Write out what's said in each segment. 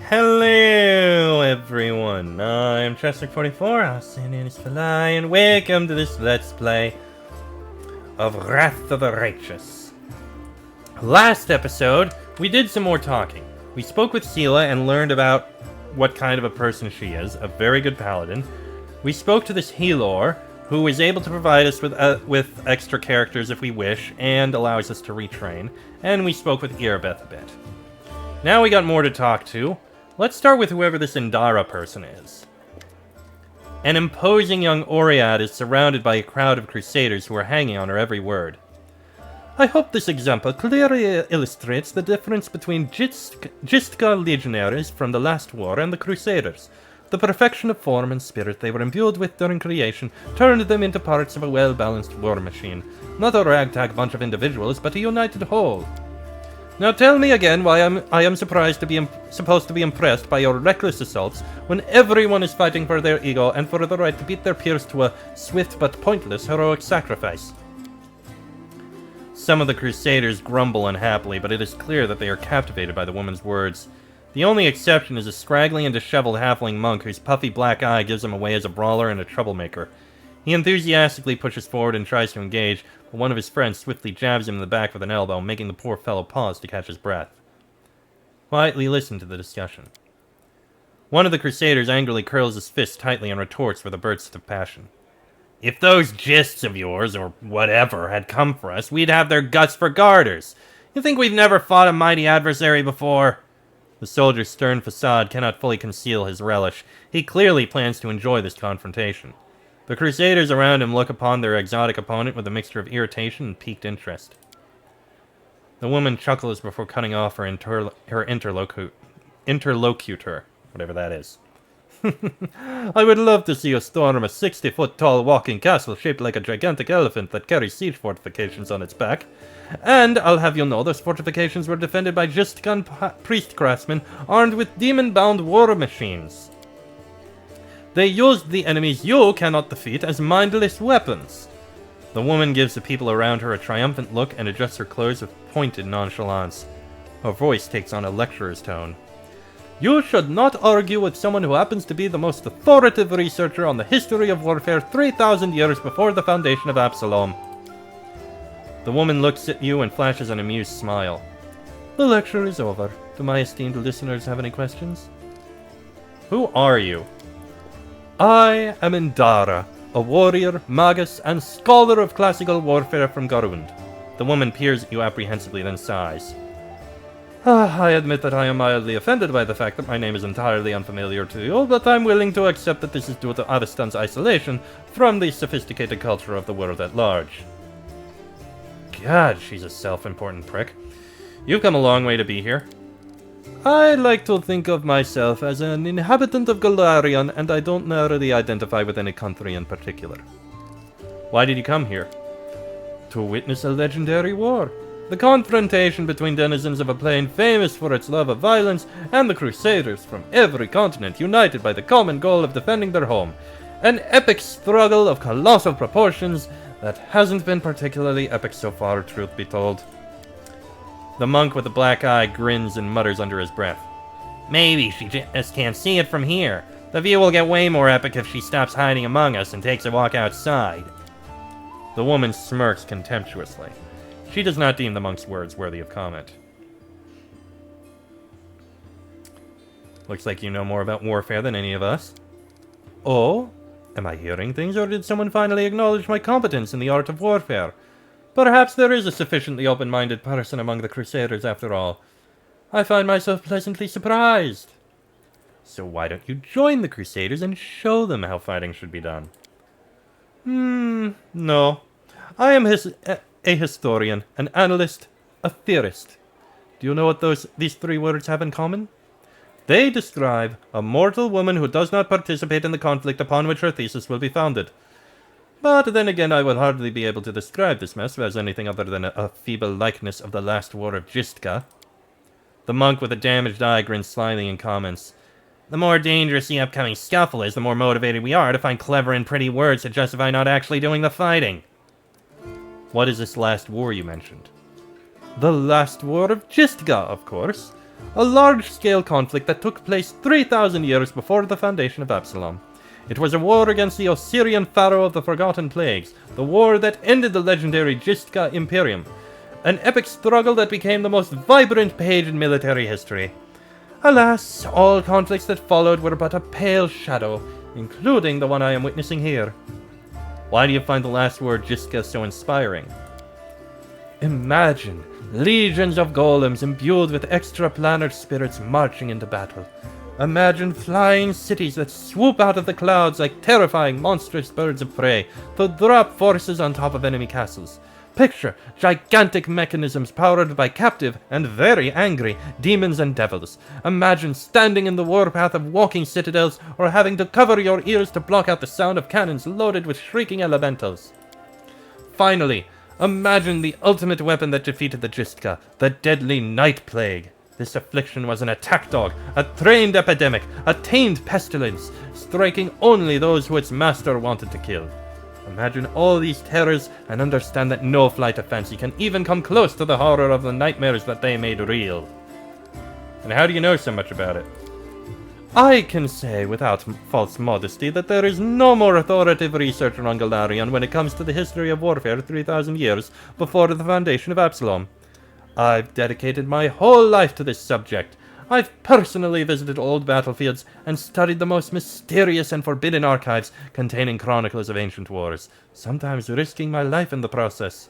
Hello everyone, I'm Chester44, also known as Fly, and welcome to this Let's Play of Wrath of the Righteous. Last episode, we did some more talking. We spoke with Sela and learned about what kind of a person she is, a very good paladin. We spoke to this Helor, who is able to provide us with extra characters if we wish, and allows us to retrain. And we spoke with Irbeth a bit. Now we got more to talk to. Let's start with whoever this Indara person is. An imposing young Oread is surrounded by a crowd of crusaders who are hanging on her every word. I hope this example clearly illustrates the difference between Gistka legionaries from the last war and the crusaders. The perfection of form and spirit they were imbued with during creation turned them into parts of a well-balanced war machine. Not a ragtag bunch of individuals, but a united whole. Now tell me again why I am surprised to be supposed to be impressed by your reckless assaults when everyone is fighting for their ego and for the right to beat their peers to a swift but pointless heroic sacrifice. Some of the crusaders grumble unhappily, but it is clear that they are captivated by the woman's words. The only exception is a scraggly and disheveled halfling monk whose puffy black eye gives him away as a brawler and a troublemaker. He enthusiastically pushes forward and tries to engage, but one of his friends swiftly jabs him in the back with an elbow, making the poor fellow pause to catch his breath. Quietly listen to the discussion. One of the crusaders angrily curls his fist tightly and retorts with a burst of passion. If those gists of yours, or whatever, had come for us, we'd have their guts for garters. You think we've never fought a mighty adversary before? The soldier's stern facade cannot fully conceal his relish. He clearly plans to enjoy this confrontation. The crusaders around him look upon their exotic opponent with a mixture of irritation and piqued interest. The woman chuckles before cutting off her interlocutor, whatever that is. I would love to see you storm a 60-foot tall walking castle shaped like a gigantic elephant that carries siege fortifications on its back. And I'll have you know those fortifications were defended by Justgun priest craftsmen armed with demon-bound war machines. They used the enemies you cannot defeat as mindless weapons. The woman gives the people around her a triumphant look and adjusts her clothes with pointed nonchalance. Her voice takes on a lecturer's tone. You should not argue with someone who happens to be the most authoritative researcher on the history of warfare 3,000 years before the foundation of Absalom. The woman looks at you and flashes an amused smile. The lecture is over. Do my esteemed listeners have any questions? Who are you? I am Indara, a warrior, magus, and scholar of classical warfare from Garund. The woman peers at you apprehensively, then sighs. I admit that I am mildly offended by the fact that my name is entirely unfamiliar to you, but I'm willing to accept that this is due to Avistan's isolation from the sophisticated culture of the world at large. God, she's a self-important prick. You've come a long way to be here. I like to think of myself as an inhabitant of Golarion, and I don't narrowly identify with any country in particular. Why did you come here? To witness a legendary war. The confrontation between denizens of a plain famous for its love of violence and the crusaders from every continent united by the common goal of defending their home. An epic struggle of colossal proportions that hasn't been particularly epic so far, truth be told. The monk with the black eye grins and mutters under his breath. Maybe she just can't see it from here. The view will get way more epic if she stops hiding among us and takes a walk outside. The woman smirks contemptuously. She does not deem the monk's words worthy of comment. Looks like you know more about warfare than any of us. Oh? Am I hearing things, or did someone finally acknowledge my competence in the art of warfare? Perhaps there is a sufficiently open-minded person among the Crusaders after all. I find myself pleasantly surprised. So why don't you join the Crusaders and show them how fighting should be done? No. I am a historian, an analyst, a theorist. Do you know what these three words have in common? They describe a mortal woman who does not participate in the conflict upon which her thesis will be founded. But then again, I will hardly be able to describe this mess as anything other than a feeble likeness of the last war of Gistka. The monk with a damaged eye grins slyly and comments, The more dangerous the upcoming scuffle is, the more motivated we are to find clever and pretty words to justify not actually doing the fighting. What is this last war you mentioned? The last war of Gistka, of course. A large-scale conflict that took place 3,000 years before the foundation of Absalom. It was a war against the Osirian pharaoh of the Forgotten Plagues, the war that ended the legendary Gistka Imperium. An epic struggle that became the most vibrant page in military history. Alas, all conflicts that followed were but a pale shadow, including the one I am witnessing here. Why do you find the last word Gistka so inspiring? Imagine legions of golems imbued with extraplanar spirits marching into battle. Imagine flying cities that swoop out of the clouds like terrifying monstrous birds of prey to drop forces on top of enemy castles. Picture gigantic mechanisms powered by captive and very angry demons and devils. Imagine standing in the warpath of walking citadels or having to cover your ears to block out the sound of cannons loaded with shrieking elementals. Finally, imagine the ultimate weapon that defeated the Gistka, the deadly Night Plague. This affliction was an attack dog, a trained epidemic, a tamed pestilence, striking only those who its master wanted to kill. Imagine all these terrors and understand that no flight of fancy can even come close to the horror of the nightmares that they made real. And how do you know so much about it? I can say without false modesty that there is no more authoritative researcher on Galarian when it comes to the history of warfare 3,000 years before the foundation of Absalom. I've dedicated my whole life to this subject. I've personally visited old battlefields and studied the most mysterious and forbidden archives containing chronicles of ancient wars, sometimes risking my life in the process.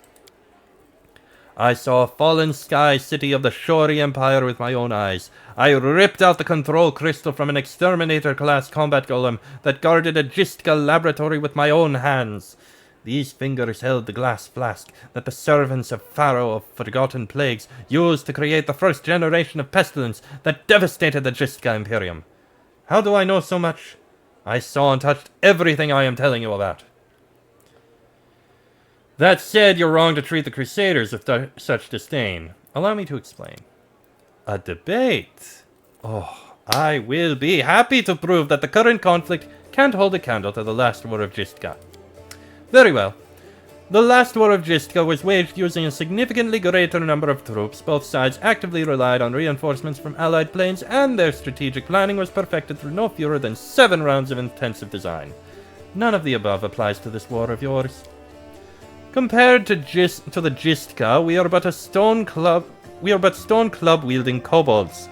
I saw a fallen sky city of the Shori Empire with my own eyes. I ripped out the control crystal from an exterminator-class combat golem that guarded a Gistka laboratory with my own hands. These fingers held the glass flask that the servants of Pharaoh of Forgotten Plagues used to create the first generation of pestilence that devastated the Gistka Imperium. How do I know so much? I saw and touched everything I am telling you about. That said, you're wrong to treat the Crusaders with such disdain. Allow me to explain. A debate? Oh, I will be happy to prove that the current conflict can't hold a candle to the last war of Gistka. Very well. The last war of Gistka was waged using a significantly greater number of troops. Both sides actively relied on reinforcements from allied planes, and their strategic planning was perfected through no fewer than 7 rounds of intensive design. None of the above applies to this war of yours. Compared to the Gistka, we are but stone club wielding kobolds.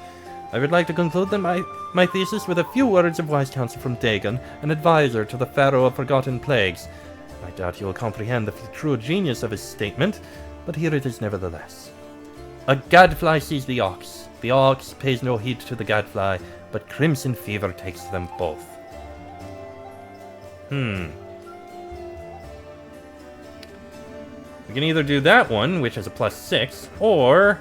I would like to conclude my thesis with a few words of wise counsel from Dagon, an advisor to the Pharaoh of Forgotten Plagues. I doubt you will comprehend the true genius of his statement, but here it is nevertheless. A gadfly sees the ox pays no heed to the gadfly, but crimson fever takes them both. We can either do that one, which has a +6, or...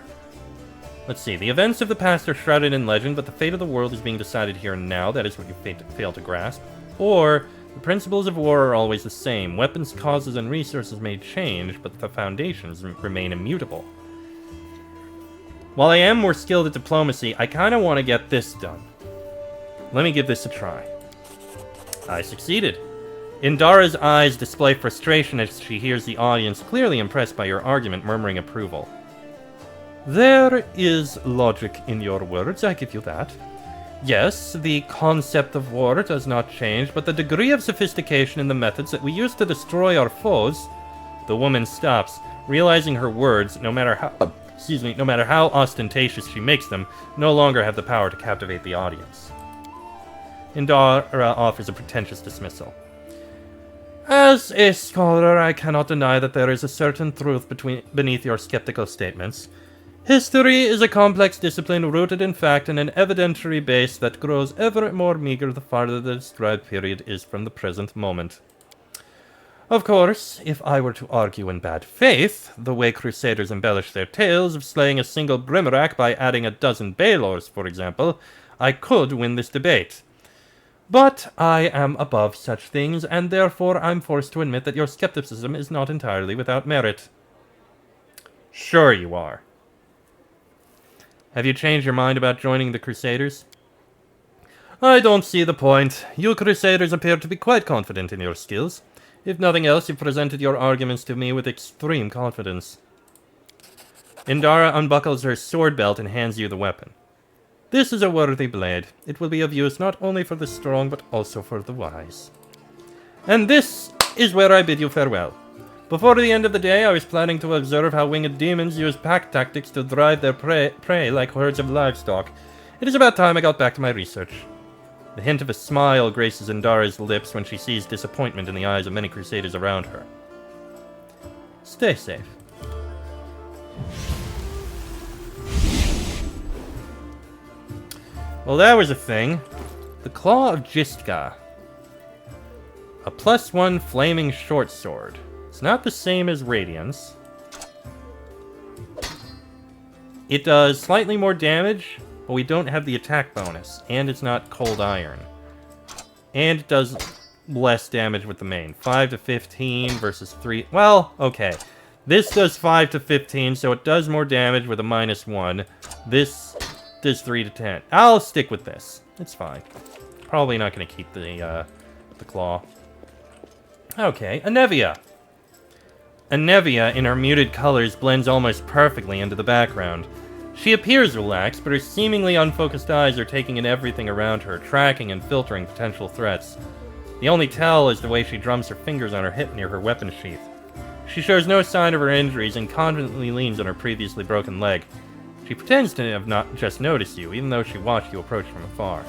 Let's see, the events of the past are shrouded in legend, but the fate of the world is being decided here and now. That is what you fail to grasp. Or... the principles of war are always the same. Weapons, causes, and resources may change, but the foundations remain immutable. While I am more skilled at diplomacy, I kind of want to get this done. Let me give this a try. I succeeded. Indara's eyes display frustration as she hears the audience, clearly impressed by your argument, murmuring approval. There is logic in your words, I give you that. Yes, the concept of war does not change, but the degree of sophistication in the methods that we use to destroy our foes... The woman stops, realizing her words, no matter how ostentatious she makes them, no longer have the power to captivate the audience. Indara offers a pretentious dismissal. As a scholar, I cannot deny that there is a certain truth beneath your skeptical statements. History is a complex discipline rooted in fact and an evidentiary base that grows ever more meager the farther the described period is from the present moment. Of course, if I were to argue in bad faith, the way Crusaders embellish their tales of slaying a single Brimarack by adding a dozen Baelors, for example, I could win this debate. But I am above such things, and therefore I'm forced to admit that your skepticism is not entirely without merit. Sure you are. Have you changed your mind about joining the Crusaders? I don't see the point. You Crusaders appear to be quite confident in your skills. If nothing else, you've presented your arguments to me with extreme confidence. Indara unbuckles her sword belt and hands you the weapon. This is a worthy blade. It will be of use not only for the strong, but also for the wise. And this is where I bid you farewell. Before the end of the day, I was planning to observe how winged demons use pack tactics to drive their prey like herds of livestock. It is about time I got back to my research. The hint of a smile graces Indara's lips when she sees disappointment in the eyes of many crusaders around her. Stay safe. Well, that was a thing. The Claw of Jistka. A +1 flaming short sword. It's not the same as Radiance. It does slightly more damage, but we don't have the attack bonus. And it's not cold iron. And it does less damage with the main. 5 to 15 versus 3. Well, okay. This does 5 to 15, so it does more damage with a -1. This does 3 to 10. I'll stick with this. It's fine. Probably not going to keep the claw. Okay, Anevia. Anevia, in her muted colors, blends almost perfectly into the background. She appears relaxed, but her seemingly unfocused eyes are taking in everything around her, tracking and filtering potential threats. The only tell is the way she drums her fingers on her hip near her weapon sheath. She shows no sign of her injuries and confidently leans on her previously broken leg. She pretends to have not just noticed you, even though she watched you approach from afar.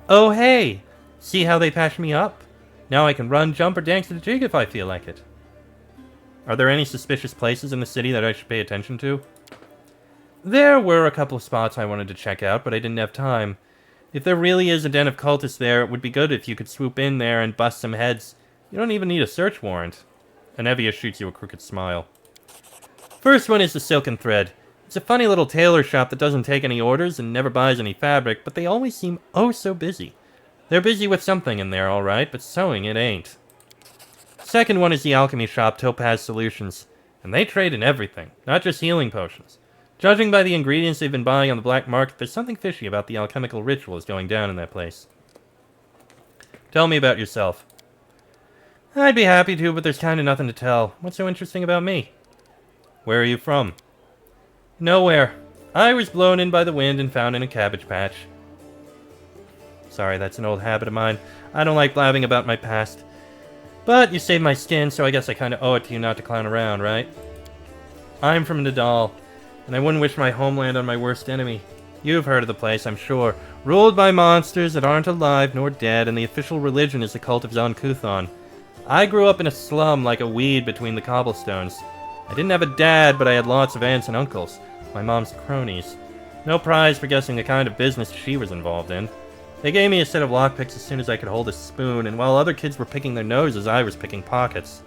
Oh hey! See how they patched me up? Now I can run, jump, or dance to the jig if I feel like it. Are there any suspicious places in the city that I should pay attention to? There were a couple of spots I wanted to check out, but I didn't have time. If there really is a den of cultists there, it would be good if you could swoop in there and bust some heads. You don't even need a search warrant. Anevia shoots you a crooked smile. First one is the Silken Thread. It's a funny little tailor shop that doesn't take any orders and never buys any fabric, but they always seem oh so busy. They're busy with something in there, alright, but sewing it ain't. Second one is the alchemy shop, Topaz Solutions. And they trade in everything, not just healing potions. Judging by the ingredients they've been buying on the black market, there's something fishy about the alchemical rituals going down in that place. Tell me about yourself. I'd be happy to, but there's kinda nothing to tell. What's so interesting about me? Where are you from? Nowhere. I was blown in by the wind and found in a cabbage patch. Sorry, that's an old habit of mine. I don't like blabbing about my past. But you saved my skin, so I guess I kinda owe it to you not to clown around, right? I'm from Nidal, and I wouldn't wish my homeland on my worst enemy. You've heard of the place, I'm sure. Ruled by monsters that aren't alive nor dead, and the official religion is the cult of Zon-Kuthon. I grew up in a slum like a weed between the cobblestones. I didn't have a dad, but I had lots of aunts and uncles, my mom's cronies. No prize for guessing the kind of business she was involved in. They gave me a set of lockpicks as soon as I could hold a spoon, and while other kids were picking their noses, I was picking pockets.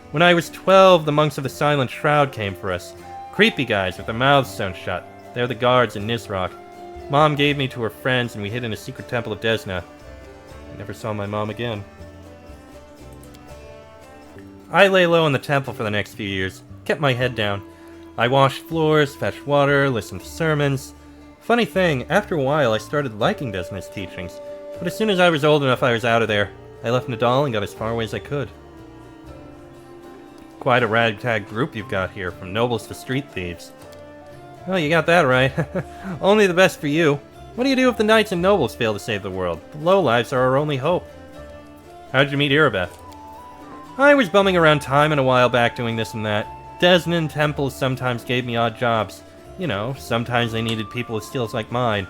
When I was 12, the monks of the Silent Shroud came for us. Creepy guys with their mouths sewn shut. They're the guards in Nisroch. Mom gave me to her friends, and we hid in a secret temple of Desna. I never saw my mom again. I lay low in the temple for the next few years, kept my head down. I washed floors, fetched water, listened to sermons. Funny thing, after a while I started liking Desna's teachings, but as soon as I was old enough I was out of there. I left Nidal and got as far away as I could. Quite a ragtag group you've got here, from nobles to street thieves. Well, you got that right. Only the best for you. What do you do if the knights and nobles fail to save the world? The lowlifes are our only hope. How'd you meet Irabeth? I was bumming around time a while back doing this and that. Desnan temples sometimes gave me odd jobs. You know, sometimes they needed people with skills like mine.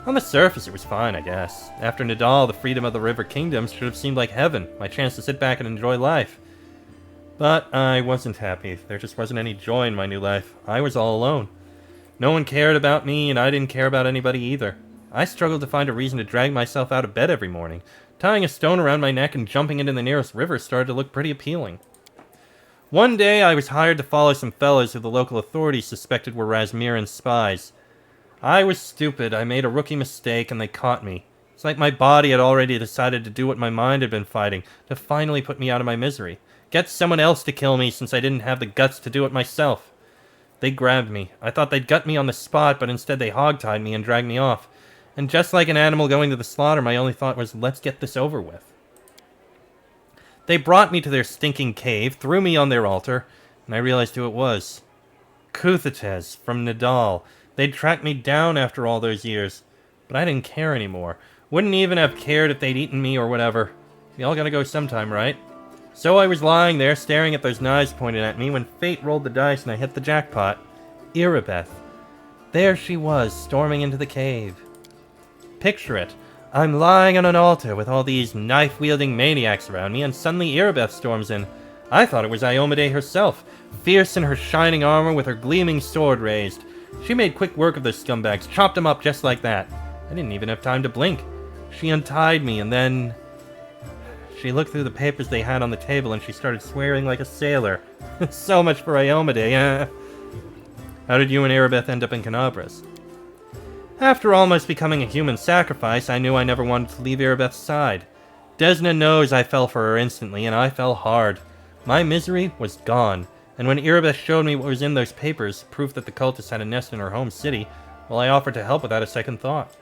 On the surface, it was fine, I guess. After Nidal, the freedom of the River Kingdoms should have seemed like heaven, my chance to sit back and enjoy life. But I wasn't happy. There just wasn't any joy in my new life. I was all alone. No one cared about me, and I didn't care about anybody either. I struggled to find a reason to drag myself out of bed every morning. Tying a stone around my neck and jumping into the nearest river started to look pretty appealing. One day, I was hired to follow some fellows who the local authorities suspected were Razmiran spies. I was stupid. I made a rookie mistake, and they caught me. It's like my body had already decided to do what my mind had been fighting, to finally put me out of my misery. Get someone else to kill me, since I didn't have the guts to do it myself. They grabbed me. I thought they'd gut me on the spot, but instead they hogtied me and dragged me off. And just like an animal going to the slaughter, my only thought was, let's get this over with. They brought me to their stinking cave, threw me on their altar, and I realized who it was. Kuthates from Nidal. They'd track me down after all those years. But I didn't care anymore. Wouldn't even have cared if they'd eaten me or whatever. We all gotta go sometime, right? So I was lying there, staring at those knives pointed at me, when fate rolled the dice and I hit the jackpot. Erebeth. There she was, storming into the cave. Picture it. I'm lying on an altar with all these knife-wielding maniacs around me, and suddenly Erebeth storms in. I thought it was Iomade herself, fierce in her shining armor with her gleaming sword raised. She made quick work of those scumbags, chopped them up just like that. I didn't even have time to blink. She untied me, and then... She looked through the papers they had on the table, and she started swearing like a sailor. So much for Iomade. How did you and Erebeth end up in Canabras? After almost becoming a human sacrifice, I knew I never wanted to leave Erebeth's side. Desna knows I fell for her instantly, and I fell hard. My misery was gone, and when Erebeth showed me what was in those papers, proof that the cultists had a nest in her home city, well, I offered to help without a second thought.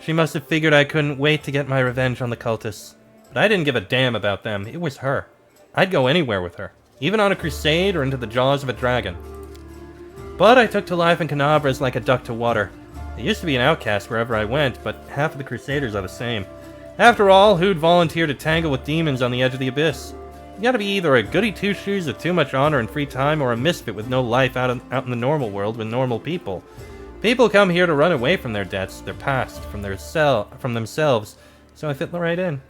She must have figured I couldn't wait to get my revenge on the cultists. But I didn't give a damn about them, it was her. I'd go anywhere with her, even on a crusade or into the jaws of a dragon. But I took to life in Canabras like a duck to water. I used to be an outcast wherever I went, but half of the Crusaders are the same. After all, who'd volunteer to tangle with demons on the edge of the abyss? You gotta be either a goody two-shoes with too much honor and free time, or a misfit with no life out in the normal world with normal people. People come here to run away from their debts, their past, from themselves, so I fit right in.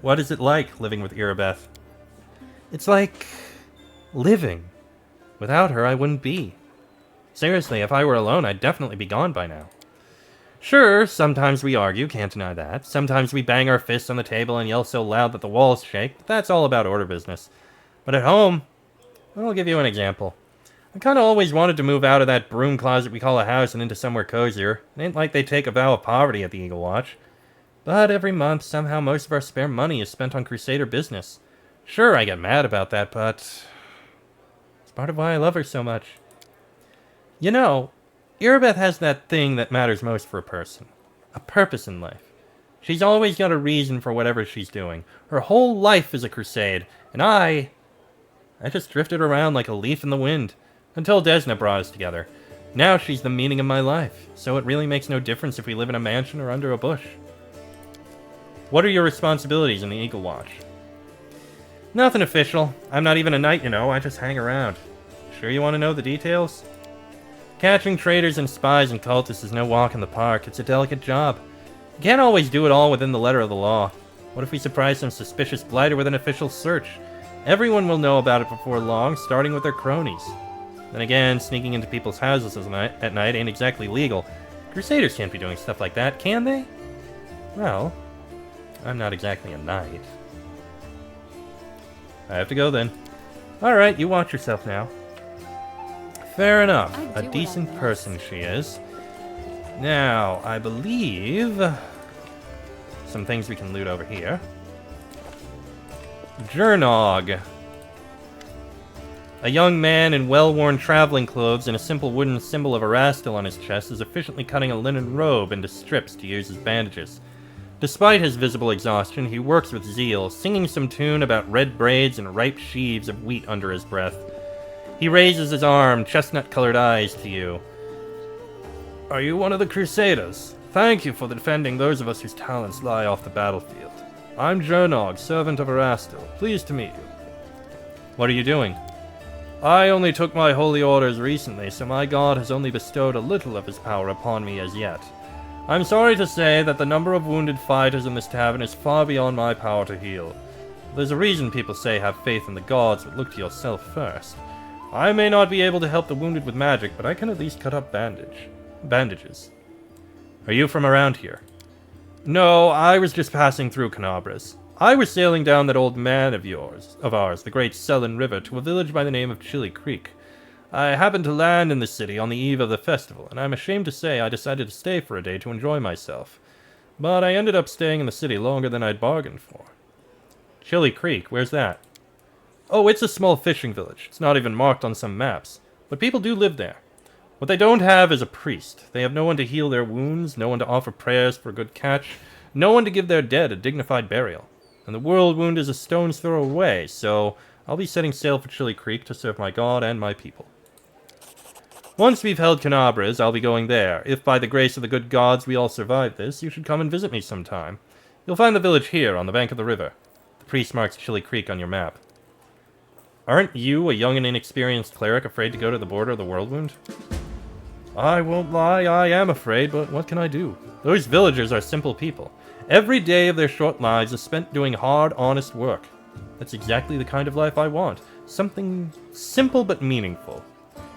What is it like, living with Erebeth? It's like... living. Without her, I wouldn't be. Seriously, if I were alone, I'd definitely be gone by now. Sure, sometimes we argue, can't deny that. Sometimes we bang our fists on the table and yell so loud that the walls shake, but that's all about order business. But at home, I'll give you an example. I kinda always wanted to move out of that broom closet we call a house and into somewhere cozier. It ain't like they take a vow of poverty at the Eagle Watch. But every month, somehow most of our spare money is spent on Crusader business. Sure, I get mad about that, but... it's part of why I love her so much. You know, Erebeth has that thing that matters most for a person. A purpose in life. She's always got a reason for whatever she's doing. Her whole life is a crusade, and I just drifted around like a leaf in the wind, until Desna brought us together. Now she's the meaning of my life, so it really makes no difference if we live in a mansion or under a bush. What are your responsibilities in the Eagle Watch? Nothing official. I'm not even a knight, you know, I just hang around. Sure you want to know the details? Catching traitors and spies and cultists is no walk in the park. It's a delicate job. You can't always do it all within the letter of the law. What if we surprise some suspicious blighter with an official search? Everyone will know about it before long, starting with their cronies. Then again, sneaking into people's houses at night ain't exactly legal. Crusaders can't be doing stuff like that, can they? Well, I'm not exactly a knight. I have to go then. Alright, you watch yourself now. Fair enough. A decent person she is. Now, I believe... some things we can loot over here. Jernog. A young man in well-worn traveling clothes and a simple wooden symbol of Erastil on his chest is efficiently cutting a linen robe into strips to use as bandages. Despite his visible exhaustion, he works with zeal, singing some tune about red braids and ripe sheaves of wheat under his breath. He raises his arm, chestnut-colored eyes to you. Are you one of the Crusaders? Thank you for defending those of us whose talents lie off the battlefield. I'm Jernog, servant of Erastil. Pleased to meet you. What are you doing? I only took my holy orders recently, so my god has only bestowed a little of his power upon me as yet. I'm sorry to say that the number of wounded fighters in this tavern is far beyond my power to heal. There's a reason people say have faith in the gods, but look to yourself first. I may not be able to help the wounded with magic, but I can at least cut up bandages. Are you from around here? No, I was just passing through Canabras. I was sailing down that old man of ours, the great Sullen River, to a village by the name of Chili Creek. I happened to land in the city on the eve of the festival, and I'm ashamed to say I decided to stay for a day to enjoy myself. But I ended up staying in the city longer than I'd bargained for. Chili Creek, where's that? Oh, it's a small fishing village. It's not even marked on some maps. But people do live there. What they don't have is a priest. They have no one to heal their wounds, no one to offer prayers for a good catch, no one to give their dead a dignified burial. And the world wound is a stone's throw away, so I'll be setting sail for Chili Creek to serve my god and my people. Once we've held Canabras, I'll be going there. If by the grace of the good gods we all survive this, you should come and visit me sometime. You'll find the village here, on the bank of the river. The priest marks Chili Creek on your map. Aren't you, a young and inexperienced cleric, afraid to go to the border of the Whirlwind? I won't lie, I am afraid, but what can I do? Those villagers are simple people. Every day of their short lives is spent doing hard, honest work. That's exactly the kind of life I want. Something simple but meaningful.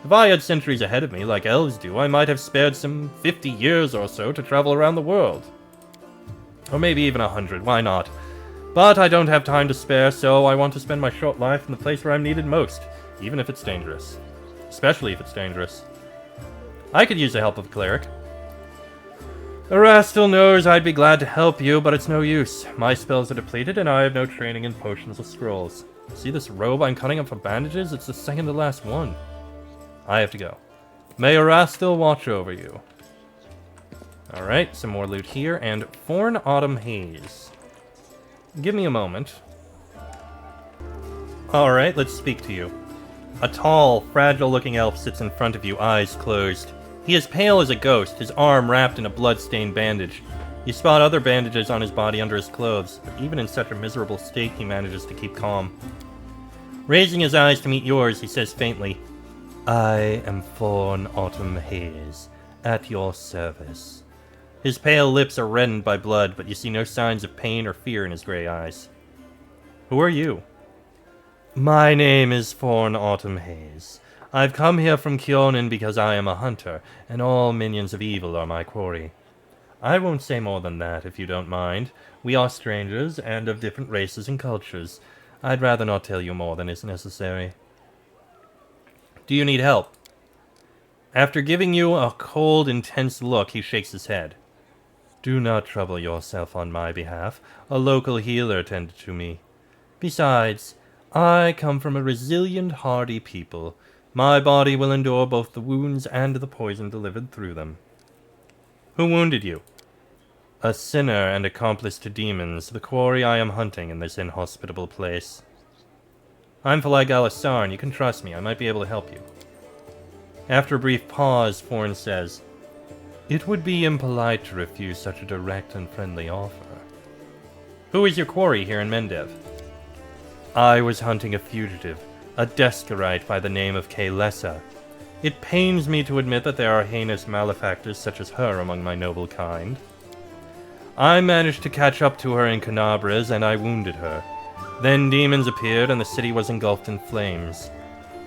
If I had centuries ahead of me, like elves do, I might have spared some 50 years or so to travel around the world. Or maybe even 100, why not? But I don't have time to spare, so I want to spend my short life in the place where I'm needed most, even if it's dangerous. Especially if it's dangerous. I could use the help of a cleric. Erastil knows I'd be glad to help you, but it's no use. My spells are depleted, and I have no training in potions or scrolls. See this robe I'm cutting up for bandages? It's the second to last one. I have to go. May Erastil watch over you. Alright, some more loot here, and Forn Autumn Haze. Give me a moment. Alright, let's speak to you. A tall, fragile-looking elf sits in front of you, eyes closed. He is pale as a ghost, his arm wrapped in a blood-stained bandage. You spot other bandages on his body under his clothes, but even in such a miserable state he manages to keep calm. Raising his eyes to meet yours, he says faintly, I am Forn Autumn Haze, at your service. His pale lips are reddened by blood, but you see no signs of pain or fear in his gray eyes. Who are you? My name is Forn Autumn Haze. I've come here from Kyonin because I am a hunter, and all minions of evil are my quarry. I won't say more than that, if you don't mind. We are strangers, and of different races and cultures. I'd rather not tell you more than is necessary. Do you need help? After giving you a cold, intense look, he shakes his head. Do not trouble yourself on my behalf. A local healer tended to me. Besides, I come from a resilient, hardy people. My body will endure both the wounds and the poison delivered through them. Who wounded you? A sinner and accomplice to demons, the quarry I am hunting in this inhospitable place. I'm Falai Galasar, and you can trust me. I might be able to help you. After a brief pause, Forn says, It would be impolite to refuse such a direct and friendly offer. Who is your quarry here in Mendev? I was hunting a fugitive, a Descarite by the name of Kaelessa. It pains me to admit that there are heinous malefactors such as her among my noble kind. I managed to catch up to her in Canabras, and I wounded her. Then demons appeared, and the city was engulfed in flames.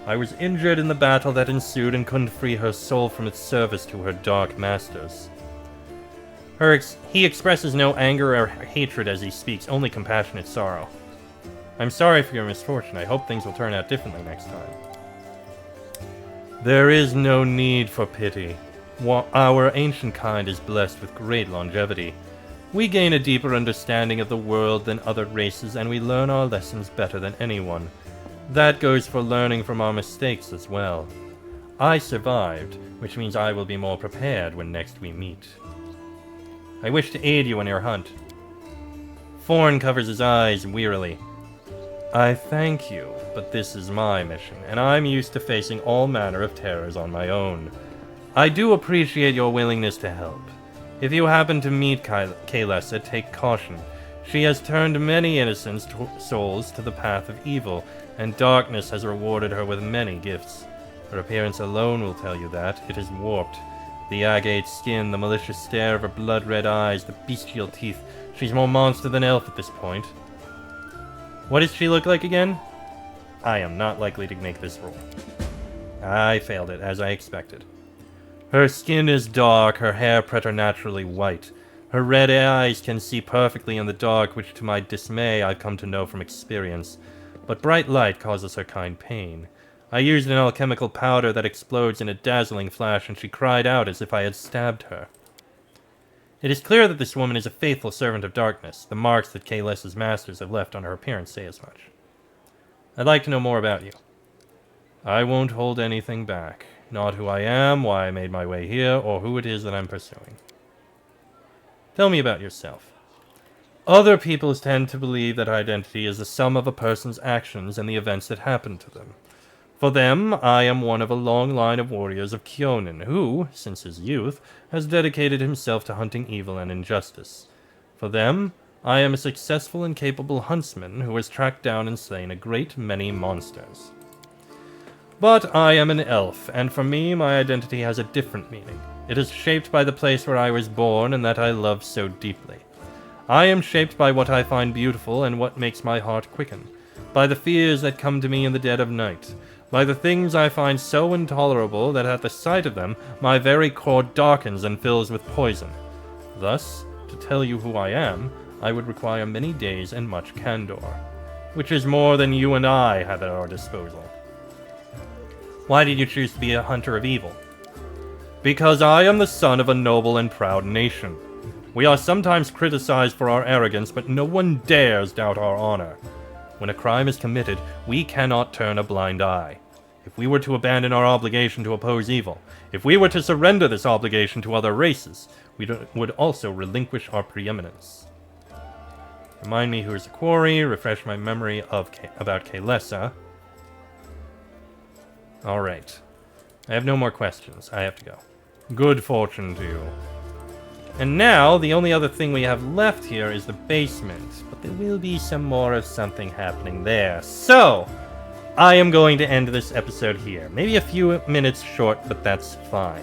I was injured in the battle that ensued and couldn't free her soul from its service to her dark masters. He expresses no anger or hatred as he speaks, only compassionate sorrow. I'm sorry for your misfortune. I hope things will turn out differently next time. There is no need for pity. Our ancient kind is blessed with great longevity. We gain a deeper understanding of the world than other races, and we learn our lessons better than anyone. That goes for learning from our mistakes as well. I survived, which means I will be more prepared when next we meet. I wish to aid you in your hunt. Forn covers his eyes wearily. I thank you, but this is my mission, and I'm used to facing all manner of terrors on my own. I do appreciate your willingness to help. If you happen to meet Kaelessa, take caution. She has turned many innocent souls to the path of evil, and darkness has rewarded her with many gifts. Her appearance alone will tell you that. It is warped. The agate skin, the malicious stare of her blood-red eyes, the bestial teeth. She's more monster than elf at this point. What does she look like again? I am not likely to make this roll. I failed it, as I expected. Her skin is dark, her hair preternaturally white. Her red eyes can see perfectly in the dark, which to my dismay I've come to know from experience. But bright light causes her kind pain. I used an alchemical powder that explodes in a dazzling flash, and she cried out as if I had stabbed her. It is clear that this woman is a faithful servant of darkness. The marks that Kaelessa's masters have left on her appearance say as much. I'd like to know more about you. I won't hold anything back. Not who I am, why I made my way here, or who it is that I'm pursuing. Tell me about yourself. Other people tend to believe that identity is the sum of a person's actions and the events that happen to them. For them, I am one of a long line of warriors of Kyonin, who, since his youth, has dedicated himself to hunting evil and injustice. For them, I am a successful and capable huntsman who has tracked down and slain a great many monsters. But I am an elf, and for me, my identity has a different meaning. It is shaped by the place where I was born and that I love so deeply. I am shaped by what I find beautiful and what makes my heart quicken, by the fears that come to me in the dead of night, by the things I find so intolerable that at the sight of them, my very core darkens and fills with poison. Thus, to tell you who I am, I would require many days and much candor, which is more than you and I have at our disposal. Why did you choose to be a hunter of evil? Because I am the son of a noble and proud nation. We are sometimes criticized for our arrogance, but no one dares doubt our honor. When a crime is committed, we cannot turn a blind eye. If we were to abandon our obligation to oppose evil, if we were to surrender this obligation to other races, we would also relinquish our preeminence. Remind me who is the quarry, refresh my memory about Kaelessa. Alright. I have no more questions. I have to go. Good fortune to you. And now, the only other thing we have left here is the basement. But there will be some more of something happening there. So, I am going to end this episode here. Maybe a few minutes short, but that's fine.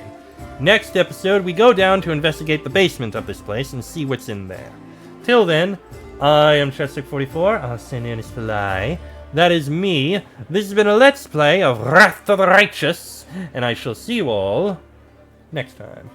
Next episode, we go down to investigate the basement of this place and see what's in there. Till then, I am Chestic44, also known as Fly. That is me. This has been a Let's Play of Wrath of the Righteous, and I shall see you all next time.